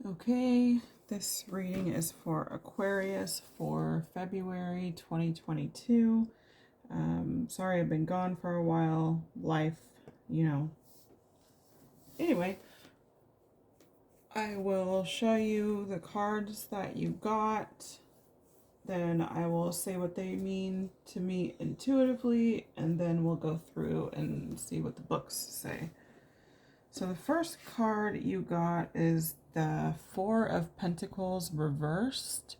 Okay, this reading is for Aquarius for February 2022. Sorry I've been gone for a while. Life, you know. Anyway, I will show you the cards that you got. Then I will say what they mean to me intuitively, and then we'll go through and see what the books say. So the first card you got is the Four of Pentacles reversed.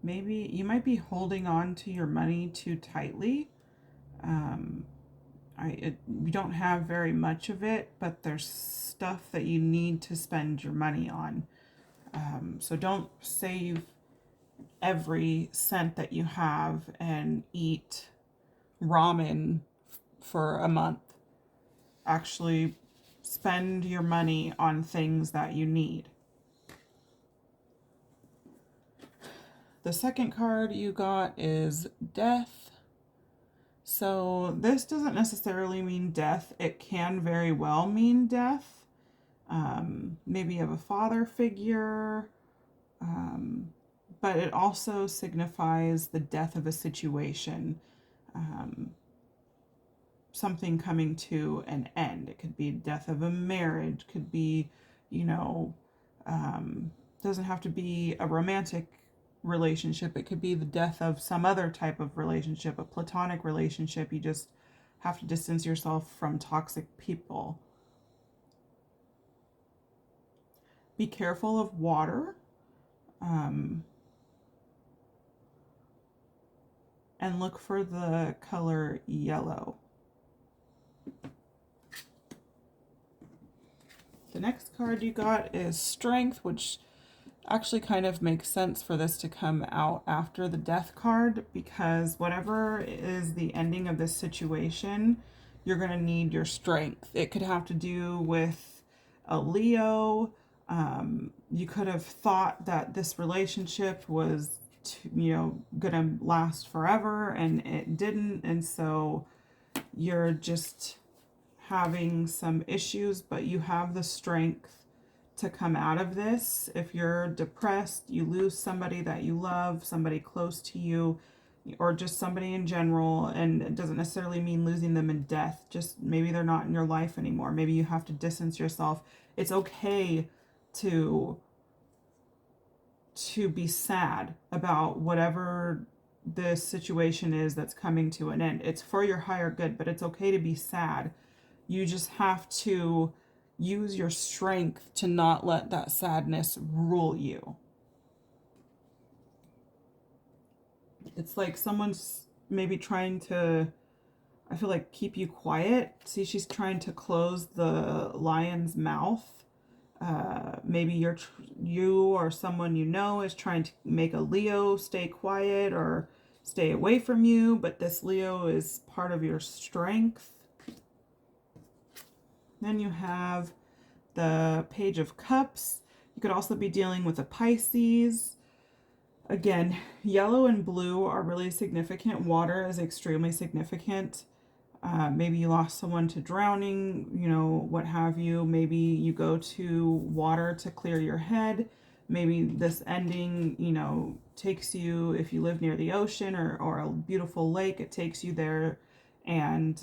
Maybe you might be holding on to your money too tightly. You don't have very much of it, but there's stuff that you need to spend your money on. So don't save every cent that you have and eat ramen for a month. Actually spend your money on things that you need. The second card you got is Death. So this doesn't necessarily mean death. It can very well mean death. Maybe of a father figure. But it also signifies the death of a situation. Something coming to an end. It could be death of a marriage. Could be, doesn't have to be a romantic relationship. It could be the death of some other type of relationship, a platonic relationship. You just have to distance yourself from toxic people. Be careful of water. And look for the color yellow. The next card you got is Strength, which actually kind of makes sense for this to come out after the Death card, because whatever is the ending of this situation, you're going to need your strength. It could have to do with a Leo. You could have thought that this relationship was gonna last forever, and it didn't, and so you're just having some issues, but you have the strength to come out of this. If you're depressed, you lose somebody that you love, somebody close to you, or just somebody in general, and it doesn't necessarily mean losing them in death, just maybe they're not in your life anymore. Maybe you have to distance yourself. It's okay to be sad about whatever the situation is that's coming to an end. It's for your higher good, but it's okay to be sad. You just have to use your strength to not let that sadness rule you. It's like someone's maybe trying to, I feel like, keep you quiet. See, she's trying to close the lion's mouth. Maybe you or someone you know is trying to make a Leo stay quiet or stay away from you, but this Leo is part of your strength. Then you have the Page of Cups. You could also be dealing with a Pisces. Again, yellow and blue are really significant. Water is extremely significant. Maybe you lost someone to drowning, what have you. Maybe you go to water to clear your head. Maybe this ending, takes you, if you live near the ocean or a beautiful lake, it takes you there, and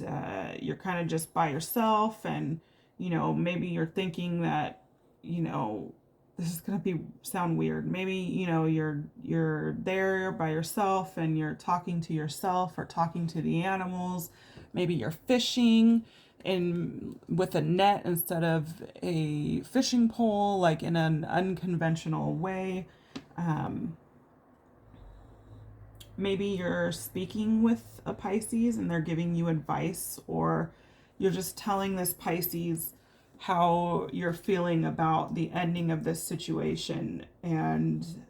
you're kind of just by yourself, and, maybe you're thinking that, this is going to sound weird. Maybe, you're there by yourself and you're talking to yourself or talking to the animals. Maybe you're fishing with a net instead of a fishing pole, like in an unconventional way. Maybe you're speaking with a Pisces and they're giving you advice, or you're just telling this Pisces how you're feeling about the ending of this situation, and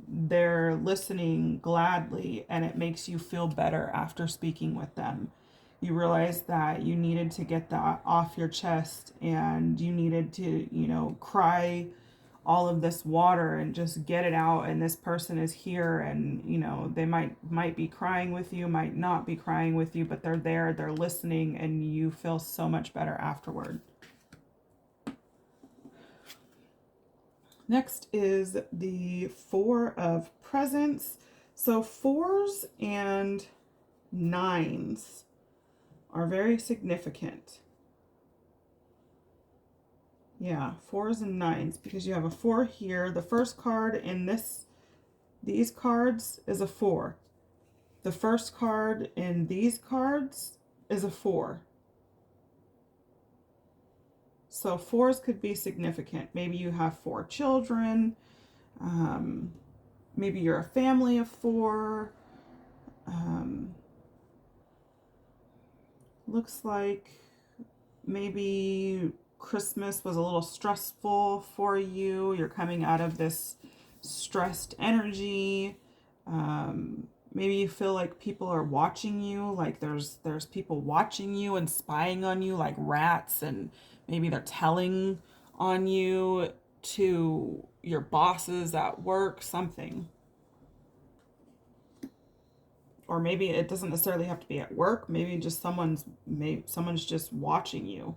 they're listening gladly, and it makes you feel better after speaking with them. You realize that you needed to get that off your chest, and you needed to, cry all of this water and just get it out, and this person is here, and you know, they might be crying with you, might not be crying with you, but they're there, they're listening, and you feel so much better afterward. Next is the Four of Presents. So 4s and 9s are very significant. Yeah, 4s and 9s, because you have a 4 here. The first card in these cards is a 4. The first card in these cards is a 4. So 4s could be significant. Maybe you have 4 children. Maybe you're a family of 4. Looks like maybe Christmas was a little stressful for you. You're coming out of this stressed energy. Maybe you feel like people are watching you, like there's people watching you and spying on you like rats, and maybe they're telling on you to your bosses at work, something. Or maybe it doesn't necessarily have to be at work. Maybe just someone's just watching you.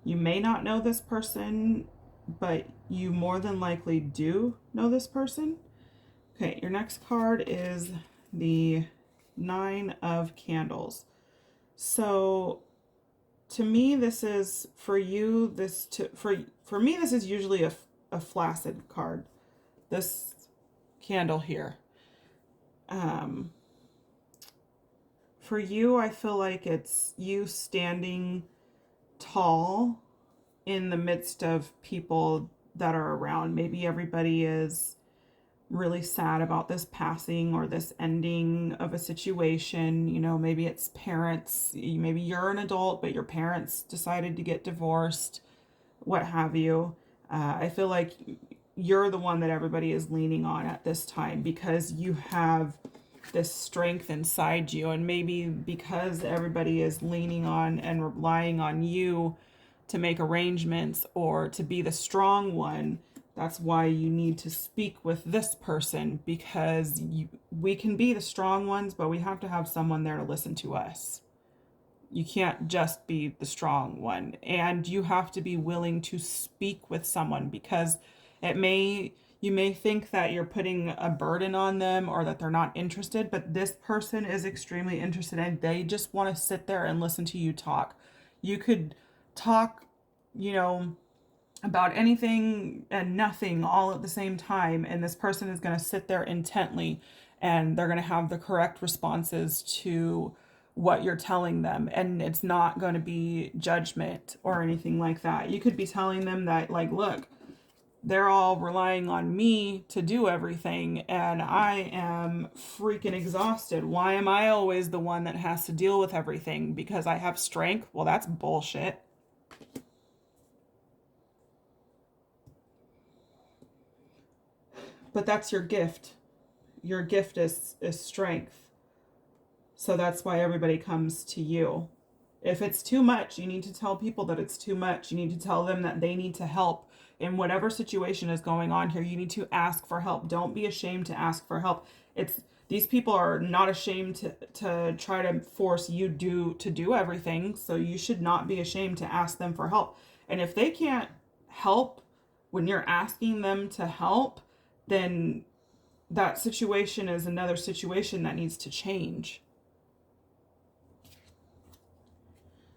You may not know this person, but you more than likely do know this person. Okay, your next card is the 9 of Candles. So to me, this is for you, for me, this is usually a flaccid card. This candle here. For you, I feel like it's you standing tall in the midst of people that are around. Maybe everybody is really sad about this passing or this ending of a situation. You know, maybe it's parents. Maybe you're an adult, but your parents decided to get divorced, what have you. I feel like you're the one that everybody is leaning on at this time, because you have this strength inside you, and maybe because everybody is leaning on and relying on you to make arrangements or to be the strong one, that's why you need to speak with this person, because we can be the strong ones, but we have to have someone there to listen to us. You can't just be the strong one, and you have to be willing to speak with someone, because you may think that you're putting a burden on them or that they're not interested, but this person is extremely interested, and they just want to sit there and listen to you talk. You could talk, you know, about anything and nothing all at the same time, and this person is going to sit there intently, and they're going to have the correct responses to what you're telling them, and it's not going to be judgment or anything like that. You could be telling them that, like, look, they're all relying on me to do everything, and I am freaking exhausted. Why am I always the one that has to deal with everything? Because I have strength? Well, that's bullshit. But that's your gift. Your gift is strength. So that's why everybody comes to you. If it's too much, you need to tell people that it's too much. You need to tell them that they need to help. In whatever situation is going on here, you need to ask for help. Don't be ashamed to ask for help. These people are not ashamed to try to force you to do everything. So you should not be ashamed to ask them for help. And if they can't help when you're asking them to help, then that situation is another situation that needs to change.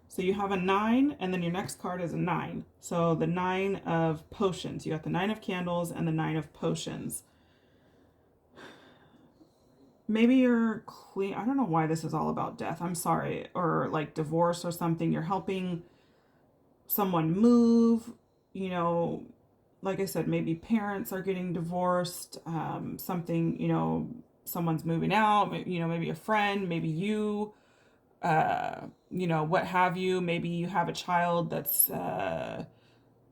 So you have a 9, and then your next card is a 9. So the 9 of Potions. You got the 9 of Candles and the 9 of Potions. Maybe you're clean. I don't know why this is all about death. I'm sorry. Or like divorce or something. You're helping someone move. You know, like I said, maybe parents are getting divorced. Something, you know, someone's moving out. You know, maybe a friend, maybe you. You know, what have you. Maybe you have a child that's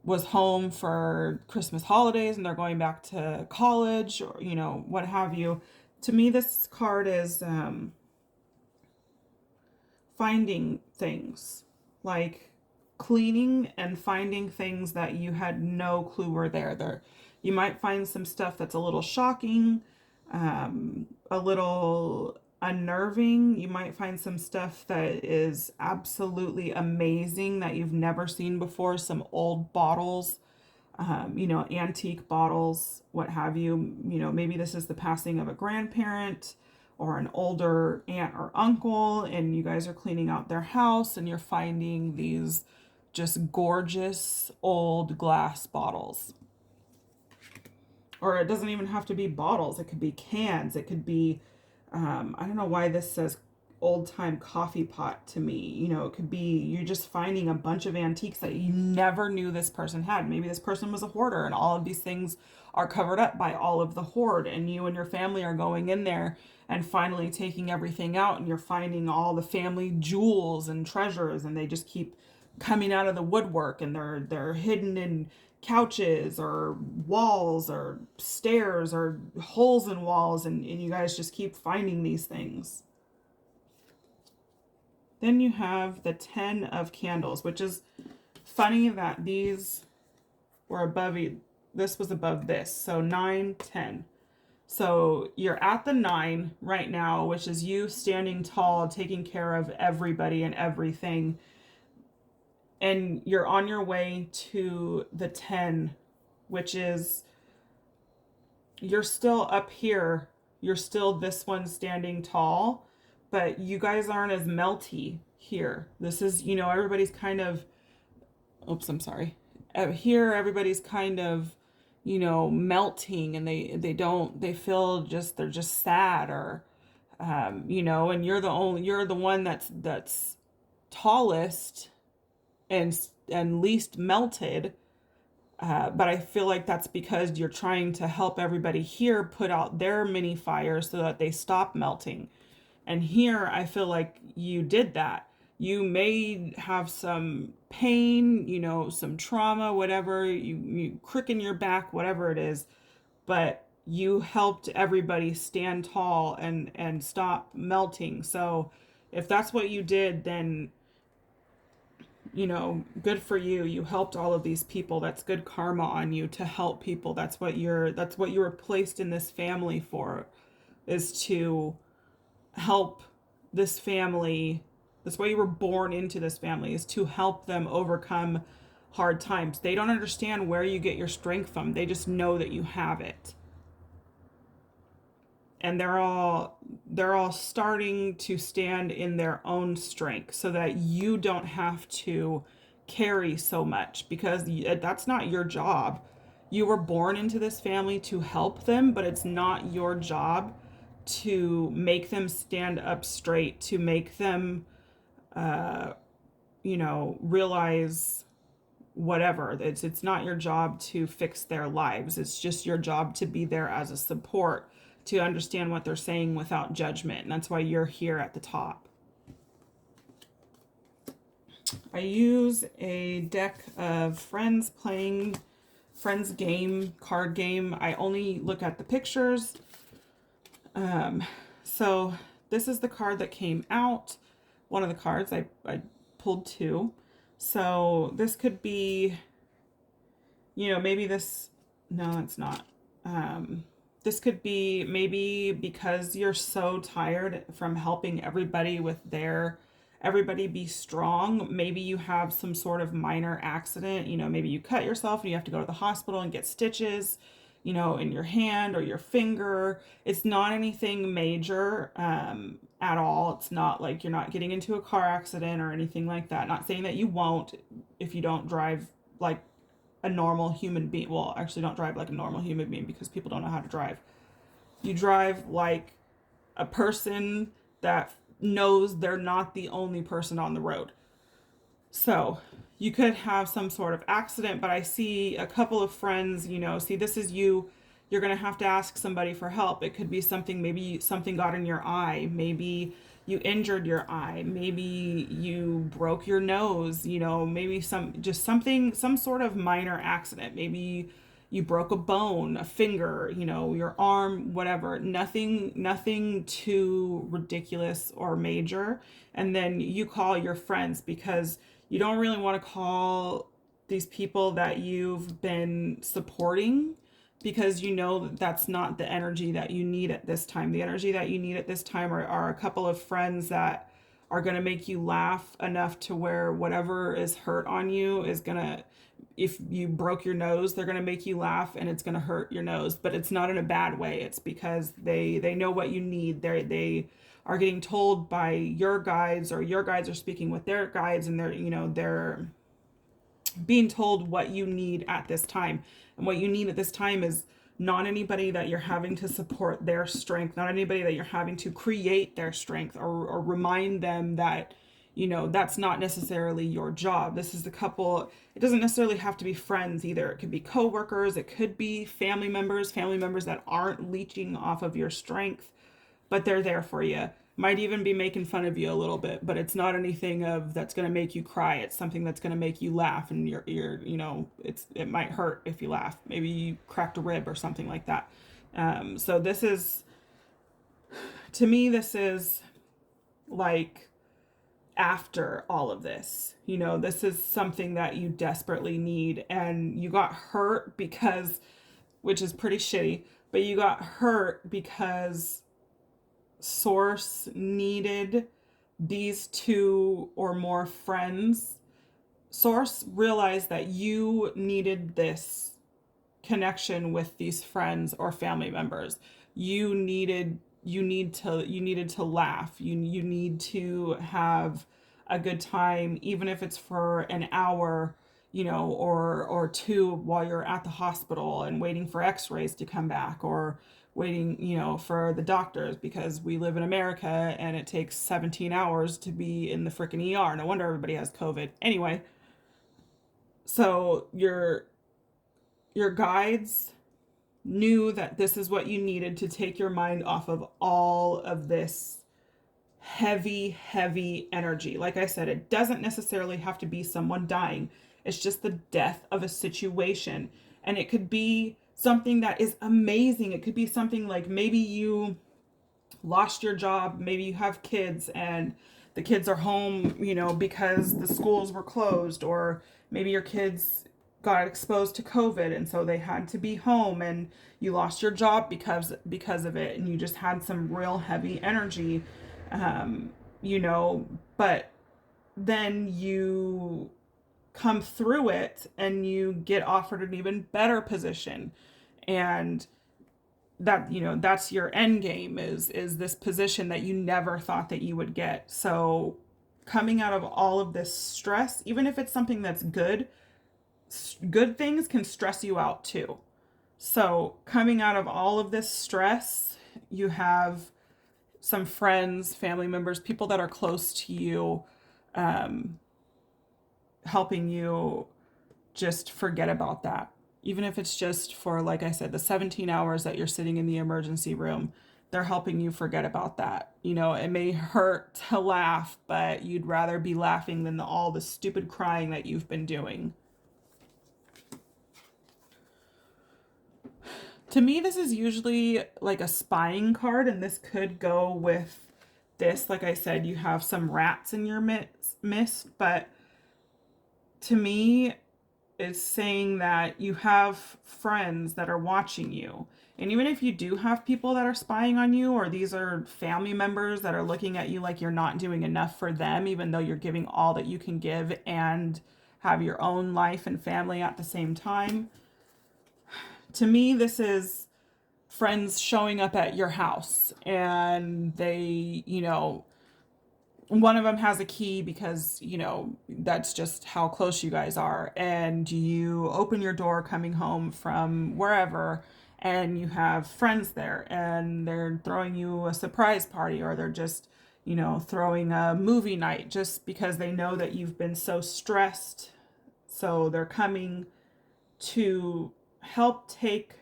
was home for Christmas holidays and they're going back to college, or, you know, what have you. To me, this card is finding things like cleaning and finding things that you had no clue were there. You might find some stuff that's a little shocking, a little unnerving. You might find some stuff that is absolutely amazing that you've never seen before, some old bottles, antique bottles, what have you. Maybe this is the passing of a grandparent or an older aunt or uncle, and you guys are cleaning out their house and you're finding these just gorgeous old glass bottles. Or it doesn't even have to be bottles. It could be cans. It could be, I don't know why this says old time coffee pot to me. It could be you're just finding a bunch of antiques that you never knew this person had. Maybe this person was a hoarder and all of these things are covered up by all of the hoard, and you and your family are going in there and finally taking everything out, and you're finding all the family jewels and treasures, and they just keep coming out of the woodwork, and they're hidden in couches or walls or stairs or holes in walls, and you guys just keep finding these things. Then you have the 10 of candles, which is funny that these were above, this was above this. So 9, 10. So you're at the 9 right now, which is you standing tall, taking care of everybody and everything. And you're on your way to the 10, which is you're still up here. You're still this one standing tall, but you guys aren't as melty here. This is, everybody's kind of, oops, I'm sorry. Here, everybody's kind of, melting, and they feel just, they're just sad, or, and you're the one that's tallest and least melted. But I feel like that's because you're trying to help everybody here put out their mini fires so that they stop melting. And here, I feel like you did that. You may have some pain, some trauma, whatever, you crick in your back, whatever it is, but you helped everybody stand tall and stop melting. So if that's what you did, then, good for you. You helped all of these people. That's good karma on you to help people. That's what you were placed in this family for, is to help this family. That's why you were born into this family, is to help them overcome hard times. They don't understand where you get your strength from. They just know that you have it. And they're all starting to stand in their own strength so that you don't have to carry so much, because that's not your job. You were born into this family to help them, but it's not your job to make them stand up straight, to make them realize whatever. It's not your job to fix their lives. It's just your job to be there as a support, to understand what they're saying without judgment. And that's why you're here at the top. I use a deck of Friends playing Friends game, card game. I only look at the pictures. So this is the card that came out. One of the cards, I pulled 2. So this could be, maybe this, no, it's not. This could be maybe because you're so tired from helping everybody with everybody be strong. Maybe you have some sort of minor accident. Maybe you cut yourself and you have to go to the hospital and get stitches, in your hand or your finger. It's not anything major at all. It's not like you're not getting into a car accident or anything like that. Not saying that you won't if you don't drive like a normal human being. Well, actually, don't drive like a normal human being, because people don't know how to drive. You drive like a person that knows they're not the only person on the road. So you could have some sort of accident, but I see a couple of friends, see, this is you. You're going to have to ask somebody for help. It could be something, maybe something got in your eye. Maybe you injured your eye. Maybe you broke your nose, maybe some sort of minor accident. Maybe you broke a bone, a finger, your arm, whatever. Nothing too ridiculous or major. And then you call your friends, because You don't really want to call these people that you've been supporting, because you know that that's not the energy that you need at this time. The energy that you need at this time are a couple of friends that are going to make you laugh enough to where whatever is hurt on you is going to, if you broke your nose, they're going to make you laugh and it's going to hurt your nose, but it's not in a bad way. It's because they know what you need. They are getting told by your guides, or your guides are speaking with their guides, and they're being told what you need at this time. And what you need at this time is not anybody that you're having to support their strength, not anybody that you're having to create their strength, or remind them that, that's not necessarily your job. This is the couple. It doesn't necessarily have to be friends either. It could be coworkers, it could be family members that aren't leeching off of your strength, but they're there for you. Might even be making fun of you a little bit, but it's not anything that's going to make you cry. It's something that's going to make you laugh, and it might hurt if you laugh. Maybe you cracked a rib or something like that. So this is, to me, this is like after all of this. This is something that you desperately need, and you got hurt because, which is pretty shitty, but you got hurt because Source needed these two or more friends. Source realized that you needed this connection with these friends or family members. You needed to laugh. You need to have a good time, even if it's for an hour, or two, while you're at the hospital and waiting for x-rays to come back, or waiting, for the doctors, because we live in America and it takes 17 hours to be in the freaking ER. No wonder everybody has COVID. Anyway, so your guides knew that this is what you needed to take your mind off of all of this heavy energy. Like I said, it doesn't necessarily have to be someone dying. It's just the death of a situation. And it could be something that is amazing. It could be something like, maybe you lost your job, maybe you have kids and the kids are home, because the schools were closed, or maybe your kids got exposed to COVID and so they had to be home, and you lost your job because of it, and you just had some real heavy energy, but then you come through it and you get offered an even better position, and that, that's your end game, is this position that you never thought that you would get. So coming out of all of this stress, even if it's something that's good things can stress you out too. So coming out of all of this stress, you have some friends, family members, people that are close to you, helping you just forget about that. Even if it's just for, like I said, the 17 hours that you're sitting in the emergency room, they're helping you forget about that. It may hurt to laugh, but you'd rather be laughing than all the stupid crying that you've been doing. To me, this is usually like a spying card, and this could go with this. Like I said, you have some rats in your midst, but to me, it's saying that you have friends that are watching you. And even if you do have people that are spying on you, or these are family members that are looking at you like you're not doing enough for them, even though you're giving all that you can give and have your own life and family at the same time. To me, this is friends showing up at your house, and they, one of them has a key because, that's just how close you guys are. And you open your door coming home from wherever, and you have friends there, and they're throwing you a surprise party, or they're just, throwing a movie night just because they know that you've been so stressed. So they're coming to help take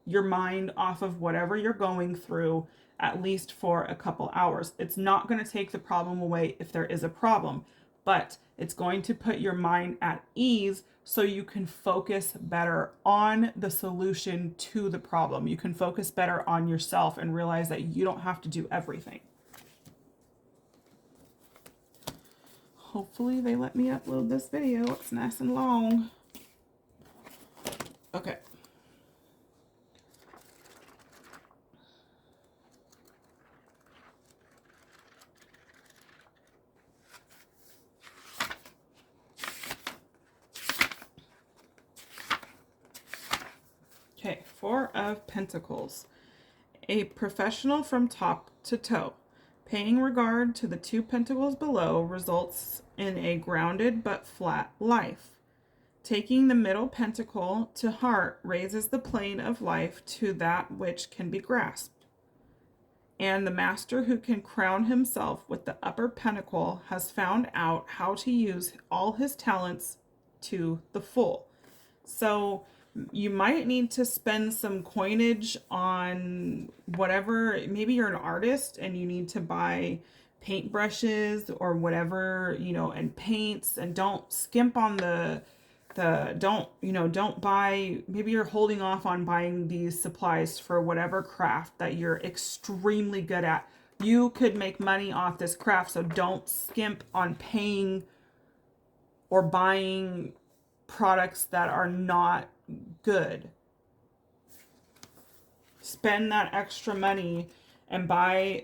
your mind off of whatever you're going through, at least for a couple hours. It's not going to take the problem away if there is a problem, but it's going to put your mind at ease so you can focus better on the solution to the problem. You can focus better on yourself and realize that you don't have to do everything. hopefully they let me upload this video. It's nice and long. Okay. Okay, Four of Pentacles. A professional from top to toe. Paying regard to the two pentacles below results in a grounded but flat life. Taking the middle pentacle to heart raises the plane of life to that which can be grasped. And the master who can crown himself with the upper pentacle has found out how to use all his talents to the full. So you might need to spend some coinage on whatever. Maybe you're an artist and you need to buy paintbrushes or whatever, and paints, and don't skimp on don't buy, maybe you're holding off on buying these supplies for whatever craft that you're extremely good at. You could make money off this craft, so don't skimp on paying or buying products that are not good. Spend that extra money and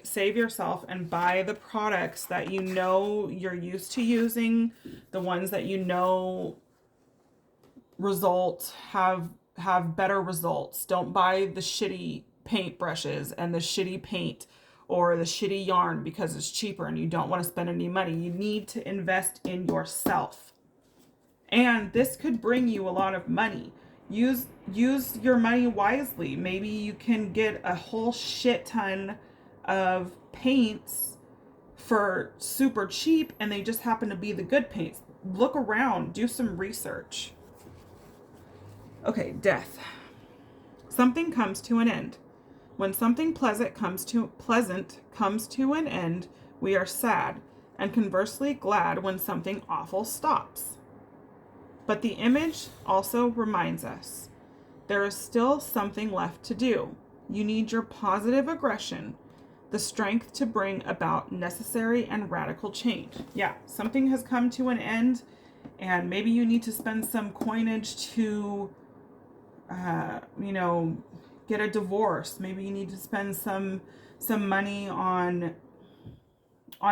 save yourself and buy the products that you're used to using, the ones that have better results. Don't buy the shitty paintbrushes and the shitty paint or the shitty yarn because it's cheaper and you don't want to spend any money. You need to invest in yourself. And this could bring you a lot of money. Use your money wisely. Maybe you can get a whole shit ton of paints for super cheap and they just happen to be the good paints. Look around, do some research. Okay, Death. Something comes to an end. When something pleasant comes to an end, we are sad, and conversely glad when something awful stops. But the image also reminds us there is still something left to do. You need your positive aggression, the strength to bring about necessary and radical change. Yeah, something has come to an end, and maybe you need to spend some coinage to get a divorce. Maybe you need to spend some money on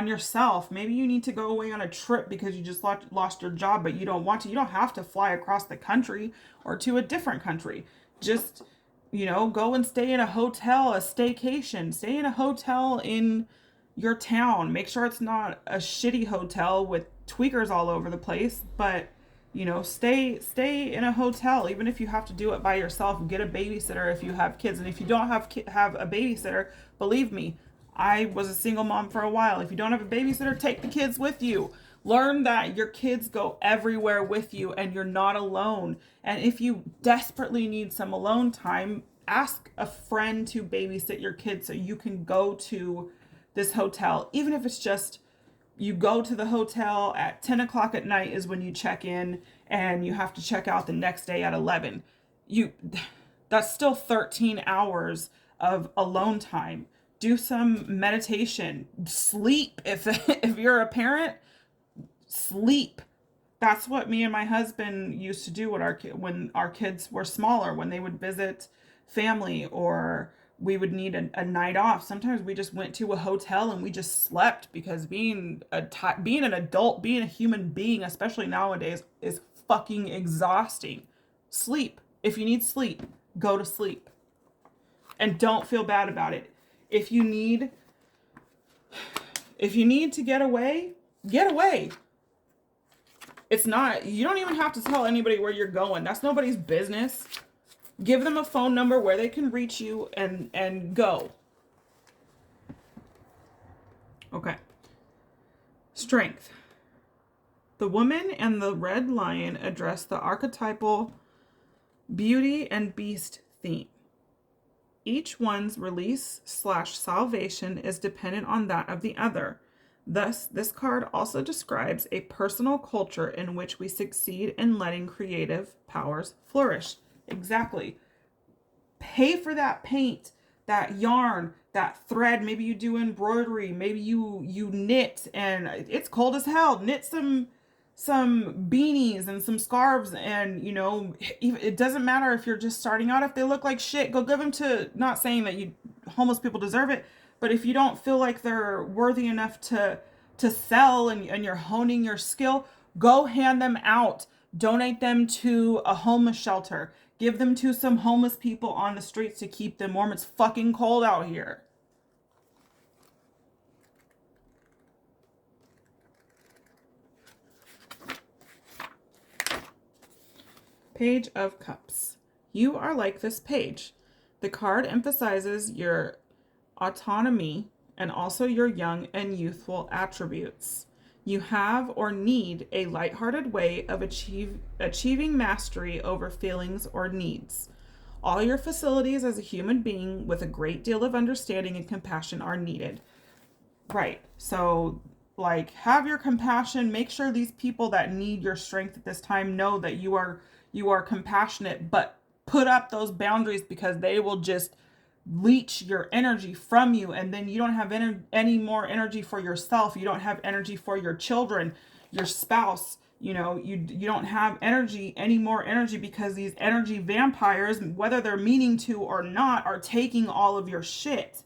yourself. Maybe you need to go away on a trip because you just lost your job, but you don't want to. You don't have to fly across the country or to a different country. Just, go and stay in a hotel, a staycation. Stay in a hotel in your town. Make sure it's not a shitty hotel with tweakers all over the place, but stay in a hotel. Even if you have to do it by yourself, get a babysitter if you have kids. And if you don't have a babysitter, believe me, I was a single mom for a while. If you don't have a babysitter, take the kids with you. Learn that your kids go everywhere with you and you're not alone. And if you desperately need some alone time, ask a friend to babysit your kids so you can go to this hotel. Even if it's just you go to the hotel at 10 o'clock at night is when you check in and you have to check out the next day at 11. That's still 13 hours of alone time. Do some meditation. Sleep. If you're a parent, sleep. That's what me and my husband used to do when our kids were smaller, when they would visit family or we would need a night off. Sometimes we just went to a hotel and we just slept, because being an adult, being a human being, especially nowadays, is fucking exhausting. Sleep. If you need sleep, go to sleep. And don't feel bad about it. If you need to get away, get away. You don't even have to tell anybody where you're going. That's nobody's business. Give them a phone number where they can reach you and go. Okay. Strength. The woman and the red lion address the archetypal beauty and beast theme. Each one's release/salvation is dependent on that of the other. Thus, this card also describes a personal culture in which we succeed in letting creative powers flourish. Exactly. Pay for that paint, that yarn, that thread. Maybe you do embroidery. Maybe you knit, and it's cold as hell. Knit some beanies and some scarves, and it doesn't matter if you're just starting out. If they look like shit, go give them to, not saying that homeless people deserve it, but if you don't feel like they're worthy enough to sell, and you're honing your skill, go hand them out. Donate them to a homeless shelter. Give them to some homeless people on the streets to keep them warm. It's fucking cold out here. Page of Cups. You are like this page. The card emphasizes your autonomy and also your young and youthful attributes. You have or need a lighthearted way of achieving mastery over feelings or needs. All your facilities as a human being with a great deal of understanding and compassion are needed. Right. So, like, have your compassion. Make sure these people that need your strength at this time know that you are compassionate, but put up those boundaries, because they will just leech your energy from you, and then you don't have any more energy for yourself. You don't have energy for your children, your spouse. You don't have any more energy, because these energy vampires, whether they're meaning to or not, are taking all of your shit.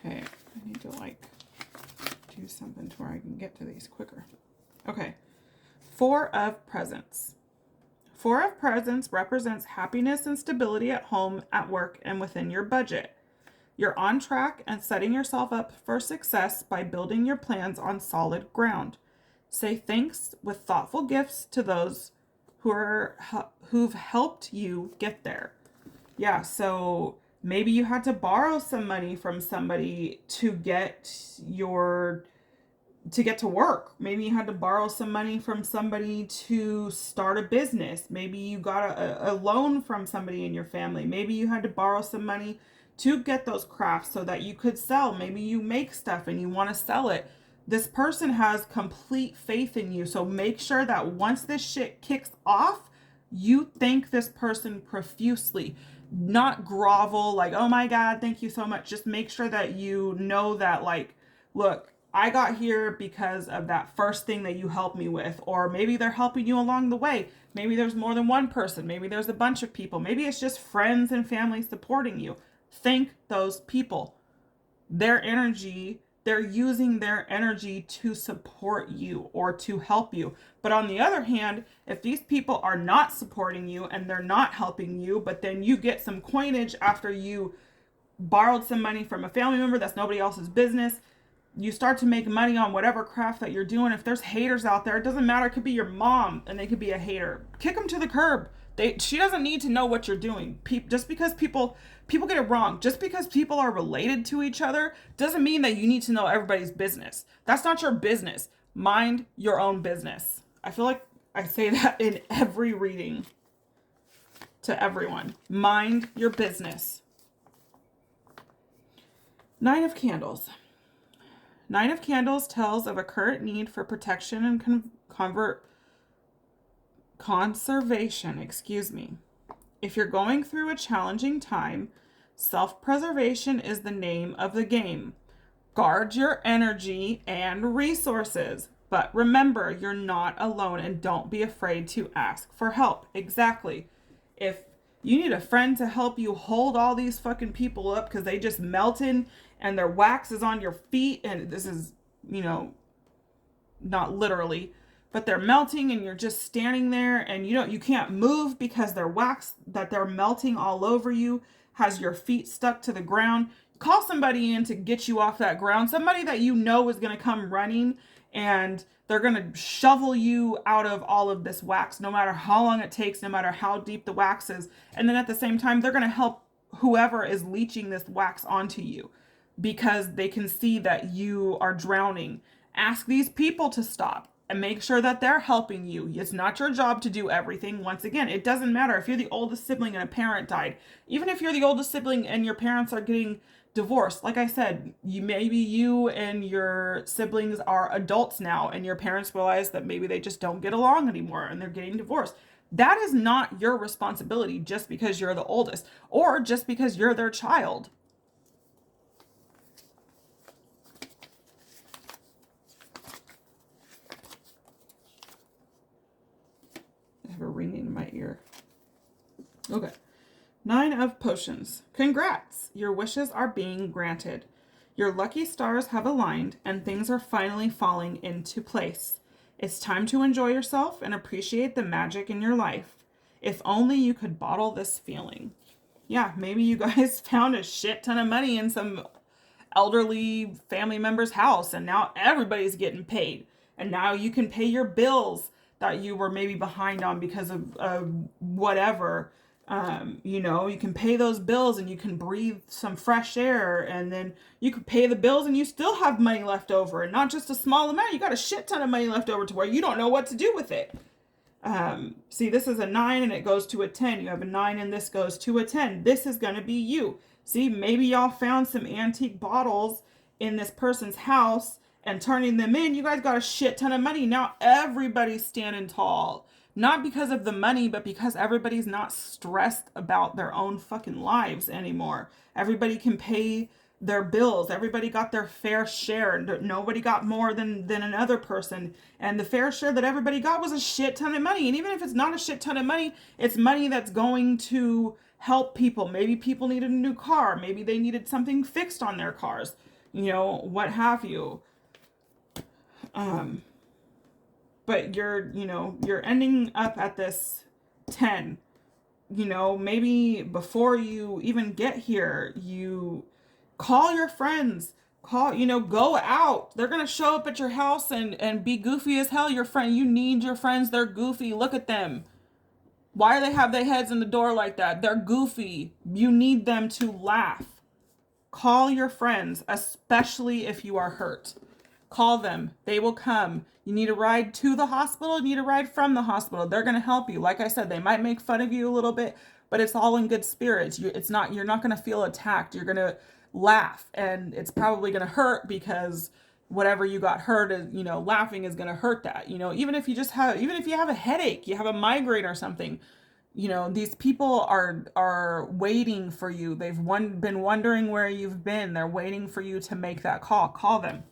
Okay, I need to do something to where I can get to these quicker. Okay, Four of Presents. Four of Presents represents happiness and stability at home, at work, and within your budget. You're on track and setting yourself up for success by building your plans on solid ground. Say thanks with thoughtful gifts to those who've helped you get there. Yeah, so maybe you had to borrow some money from somebody to get to work. Maybe you had to borrow some money from somebody to start a business. Maybe you got a loan from somebody in your family. Maybe you had to borrow some money to get those crafts so that you could sell. Maybe you make stuff and you want to sell it. This person has complete faith in you. So make sure that once this shit kicks off, you thank this person profusely. Not grovel like, oh my God, thank you so much. Just make sure that you know that, like, look, I got here because of that first thing that you helped me with. Or maybe they're helping you along the way. Maybe there's more than one person. Maybe there's a bunch of people. Maybe it's just friends and family supporting you. Thank those people. Their energy, they're using their energy to support you or to help you. But on the other hand, if these people are not supporting you and they're not helping you, but then you get some coinage after you borrowed some money from a family member, that's nobody else's business. You start to make money on whatever craft that you're doing. If there's haters out there, it doesn't matter. It could be your mom and they could be a hater. Kick them to the curb. She doesn't need to know what you're doing. Just because people get it wrong. Just because people are related to each other doesn't mean that you need to know everybody's business. That's not your business. Mind your own business. I feel like I say that in every reading to everyone. Mind your business. Nine of Candles. Nine of Candles tells of a current need for protection and conservation. If you're going through a challenging time, self-preservation is the name of the game. Guard your energy and resources. But remember, you're not alone, and don't be afraid to ask for help. Exactly. If you need a friend to help you hold all these fucking people up because they just melted and their wax is on your feet, and this is, not literally, but they're melting and you're just standing there and you can't move because their wax that they're melting all over you has your feet stuck to the ground. Call somebody in to get you off that ground. Somebody that you know is going to come running, and they're going to shovel you out of all of this wax, no matter how long it takes, no matter how deep the wax is. And then at the same time, they're going to help whoever is leaching this wax onto you, because they can see that you are drowning. Ask these people to stop and make sure that they're helping you. It's not your job to do everything. Once again, it doesn't matter if you're the oldest sibling and a parent died. Even if you're the oldest sibling and your parents are getting Divorce, like I said, maybe you and your siblings are adults now and your parents realize that maybe they just don't get along anymore and they're getting divorced. That is not your responsibility just because you're the oldest or just because you're their child. I have a ringing in my ear. Okay. 9 of Potions. Congrats! Your wishes are being granted. Your lucky stars have aligned and things are finally falling into place. It's time to enjoy yourself and appreciate the magic in your life. If only you could bottle this feeling. Yeah, maybe you guys found a shit ton of money in some elderly family member's house and now everybody's getting paid. And now you can pay your bills that you were maybe behind on because of whatever. You can pay those bills and you can breathe some fresh air, and then you can pay the bills and you still have money left over, and not just a small amount. You got a shit ton of money left over to where you don't know what to do with it. See, this is a 9 and it goes to a 10. You have a 9 and this goes to a 10. This is going to be you. See, maybe y'all found some antique bottles in this person's house and turning them in. You guys got a shit ton of money. Now everybody's standing tall. Not because of the money, but because everybody's not stressed about their own fucking lives anymore. Everybody can pay their bills. Everybody got their fair share. Nobody got more than another person. And the fair share that everybody got was a shit ton of money. And even if it's not a shit ton of money, it's money that's going to help people. Maybe people needed a new car. Maybe they needed something fixed on their cars. What have you. But you're ending up at this 10. Maybe before you even get here, you call your friends, go out. They're going to show up at your house and be goofy as hell. You need your friends. They're goofy. Look at them. Why do they have their heads in the door like that? They're goofy. You need them to laugh. Call your friends, especially if you are hurt. Call them. They will come. You need a ride to the hospital. You need a ride from the hospital. They're going to help you. Like I said, they might make fun of you a little bit, but it's all in good spirits. You're not going to feel attacked. You're going to laugh, and it's probably going to hurt because whatever you got hurt is, laughing is going to hurt that. Even if you have a headache, you have a migraine or something, these people are waiting for you. They've been wondering where you've been. They're waiting for you to make that call. Call them.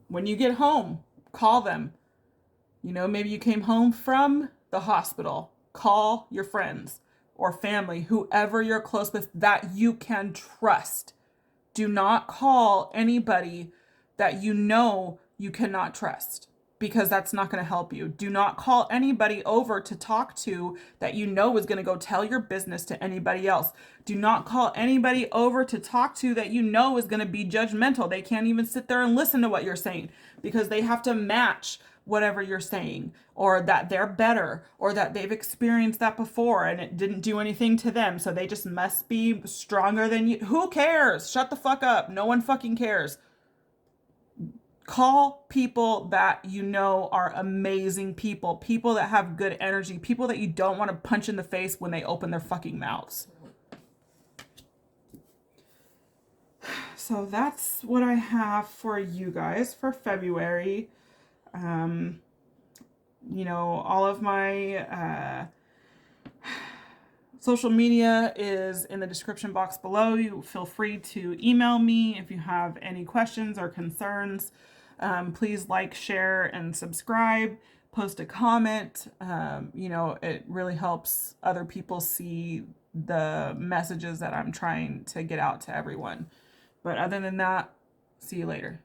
When you get home, call them. Maybe you came home from the hospital. Call your friends or family, whoever you're close with that you can trust. Do not call anybody that you cannot trust, because that's not going to help you. Do not call anybody over to talk to that is going to go tell your business to anybody else. Do not call anybody over to talk to that is going to be judgmental. They can't even sit there and listen to what you're saying because they have to match whatever you're saying, or that they're better, or that they've experienced that before and it didn't do anything to them, so they just must be stronger than you. Who cares? Shut the fuck up. No one fucking cares. Call people that are amazing people that have good energy, people that you don't want to punch in the face when they open their fucking mouths. So that's what I have for you guys for February. All of my social media is in the description box below. You feel free to email me if you have any questions or concerns. Please like, share, and subscribe. Post a comment. It really helps other people see the messages that I'm trying to get out to everyone. But other than that, see you later.